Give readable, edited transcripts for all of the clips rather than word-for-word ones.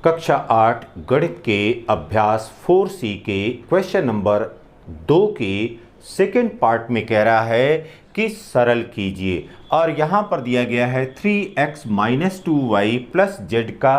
कक्षा 8 गणित के अभ्यास 4C के क्वेश्चन नंबर 2 के सेकेंड पार्ट में कह रहा है कि सरल कीजिए और यहाँ पर दिया गया है 3x - 2y प्लस जेड का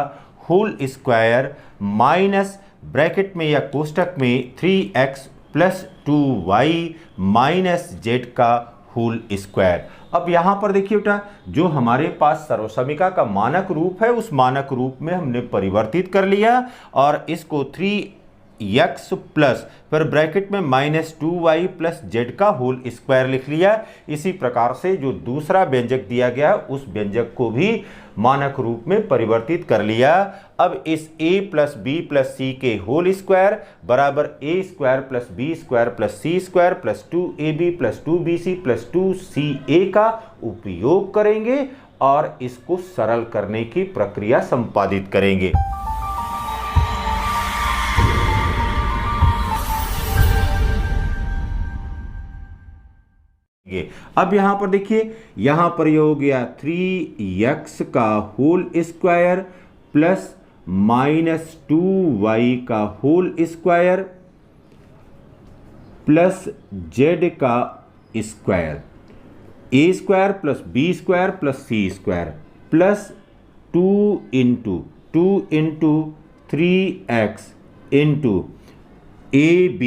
होल स्क्वायर माइनस ब्रैकेट में या कोष्टक में 3x plus 2y minus Z का होल स्क्वायर। अब यहाँ पर देखिए बेटा, जो हमारे पास सर्वसमीका का मानक रूप है उस मानक रूप में हमने परिवर्तित कर लिया और इसको 3x प्लस फिर ब्रैकेट में -2y प्लस जेड का होल स्क्वायर लिख लिया। इसी प्रकार से जो दूसरा व्यंजक दिया गया उस व्यंजक को भी मानक रूप में परिवर्तित कर लिया। अब इस a plus B plus C के होल स्क्वायर बराबर a square plus B square plus C square plus 2ab plus 2bc plus 2ca का उपयोग करेंगे और इसको सरल करने की प्रक्रिया संपादित करेंगे। अब यहां पर देखिए, यहां पर ये हो गया 3x का होल स्क्वायर प्लस -2y का होल स्क्वायर प्लस z का square, a square plus b square plus c square plus 2 into 3x into ab।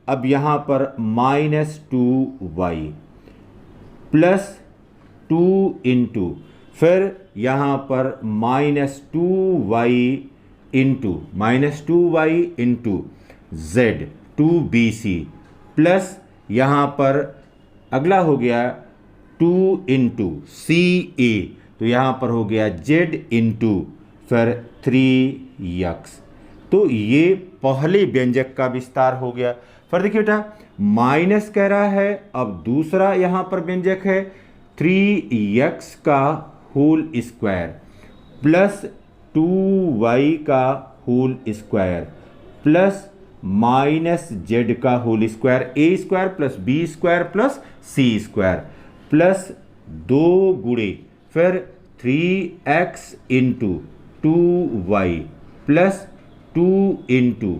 अब यहां पर -2y प्लस 2 इंटू फिर यहाँ पर -2y into z 2bc plus यहाँ पर अगला हो गया 2 इंटू ca, तो यहाँ पर हो गया z इंटू फिर 3x। तो ये पहले व्यंजक का विस्तार हो गया। फिर देखिए बेटा, माइनस कह रहा है। अब दूसरा यहां पर व्यंजक है 3x का होल स्क्वायर प्लस 2y का होल स्क्वायर प्लस -z का whole square, a square plus b square plus c square plus 2 गुणे फिर 3x into 2y plus 2 into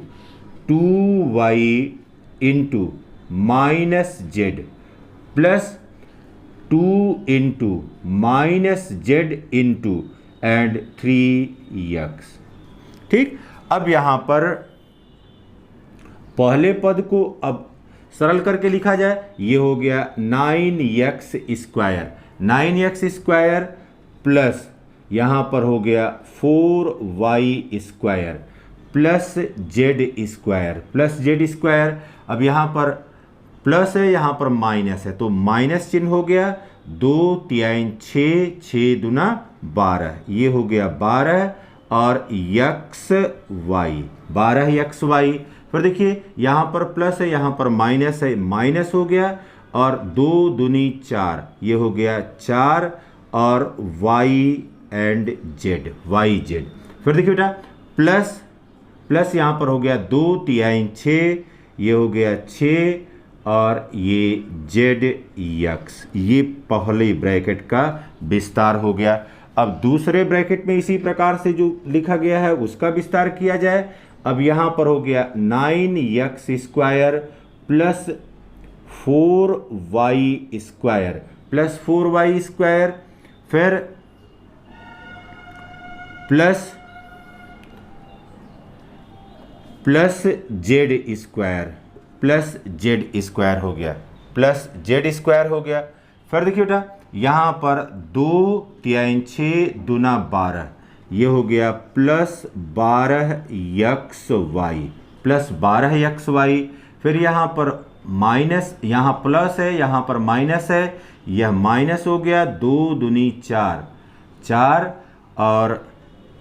2y into -z plus 2 into -z into and 3x। ठीक, अब यहां पर पहले पद को अब सरल करके लिखा जाए। ये हो गया 9x square, 9x square plus यहां पर हो गया 4y square plus Z square. अब यहाँ पर प्लस है, यहाँ पर माइनस है, तो माइनस चिन्ह हो गया। 2 3 6 6 दूना 12, ये हो गया 12 और xy। फिर देखिए यहाँ पर प्लस है, यहाँ पर माइनस है, माइनस हो गया और 2 दूनी 4, ये हो गया 4 और y एंड z। फिर देखिए बेटा, प्लस यहाँ पर हो गया 2 3 6, ये हो गया 6 और ये zx। ये पहले ब्रैकेट का विस्तार हो गया। अब दूसरे ब्रैकेट में इसी प्रकार से जो लिखा गया है उसका विस्तार किया जाए। अब यहाँ पर हो गया 9x square plus 4y square plus 4y square फिर प्लस जेड स्क्वायर हो गया। फिर देखिए बेटा, यहाँ पर 2 3 6 दूना 12, ये हो गया प्लस 12xy। फिर यहाँ पर माइनस, यहाँ प्लस है, यहाँ पर माइनस है, यह माइनस हो गया। 2 दूनी 4 और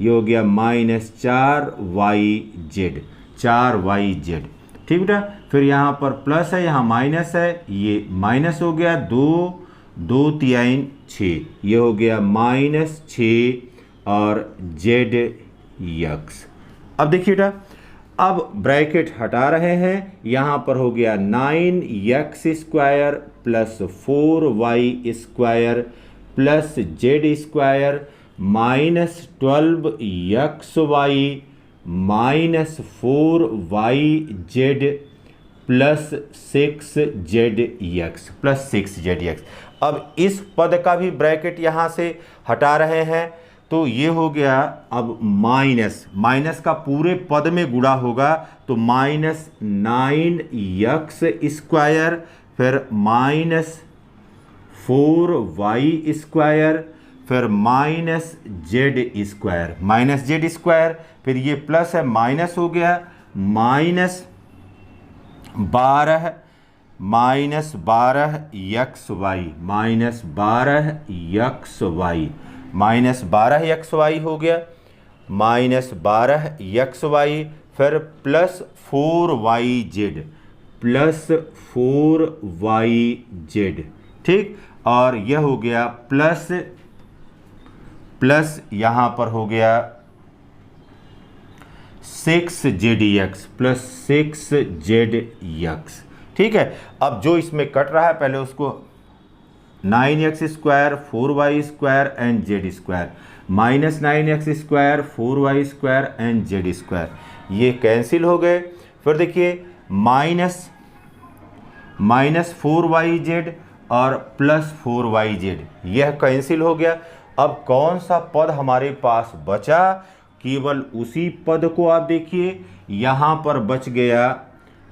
ये हो गया -4yz। ठीक बेटा, फिर यहाँ पर प्लस है, यहाँ माइनस है, ये माइनस हो गया। 2 3 6, ये हो गया -6 और zx। अब देखिए बेटा, अब ब्रैकेट हटा रहे हैं। यहाँ पर हो गया 9x square plus 4y square plus z square -12xy -4yz plus 6zx plus 6zx। अब इस पद का भी ब्रैकेट यहाँ से हटा रहे हैं तो ये हो गया। अब माइनस का पूरे पद में गुणा होगा तो -9x स्क्वायर, फिर -4y स्क्वायर, फिर -z स्क्वायर, फिर ये प्लस है माइनस हो गया -12 -12xy हो गया, -12xy, फिर प्लस 4yz, ठीक। और यह हो गया प्लस यहाँ पर हो गया 6zx प्लस 6zx, ठीक है। अब जो इसमें कट रहा है पहले उसको 9x square 4y square and z square, -9x square 4y square and z square, ये कैंसिल हो गए। फिर देखिए -4yz और प्लस 4yz, यह कैंसिल हो गया। अब कौन सा पद हमारे पास बचा? केवल उसी पद को आप देखिए, यहाँ पर बच गया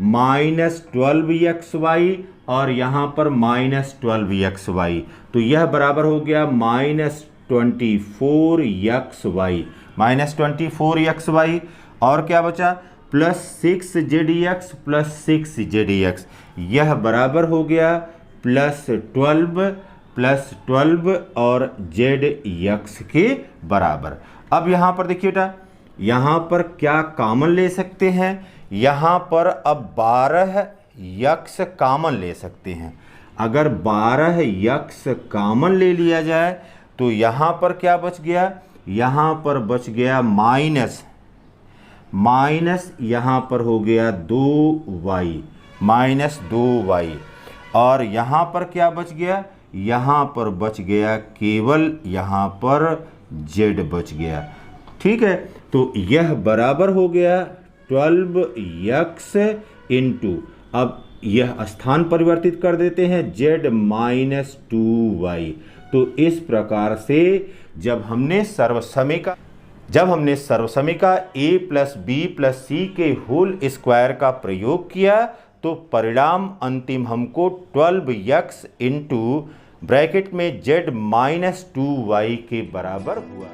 -12xy और यहाँ पर -12xy, तो यह बराबर हो गया -24xy, और क्या बचा? प्लस 6zx प्लस 6zx, यह बराबर हो गया +12 और zx के बराबर। अब यहाँ पर देखिए बेटा, यहाँ पर क्या कॉमन ले सकते हैं? यहाँ पर अब 12x कॉमन ले सकते हैं। अगर 12x कॉमन ले लिया जाए तो यहाँ पर क्या बच गया? यहाँ पर बच गया माइनस यहाँ पर हो गया 2y, और यहाँ पर क्या बच गया? यहाँ पर बच गया केवल यहाँ पर z बच गया, ठीक है। तो यह बराबर हो गया 12x इंटू, अब यह स्थान परिवर्तित कर देते हैं z -2y। तो इस प्रकार से जब हमने सर्वसमीका a plus b plus c के होल स्क्वायर का प्रयोग किया तो परिणाम अंतिम हमको 12x इंटू ब्रैकेट में z -2y के बराबर हुआ।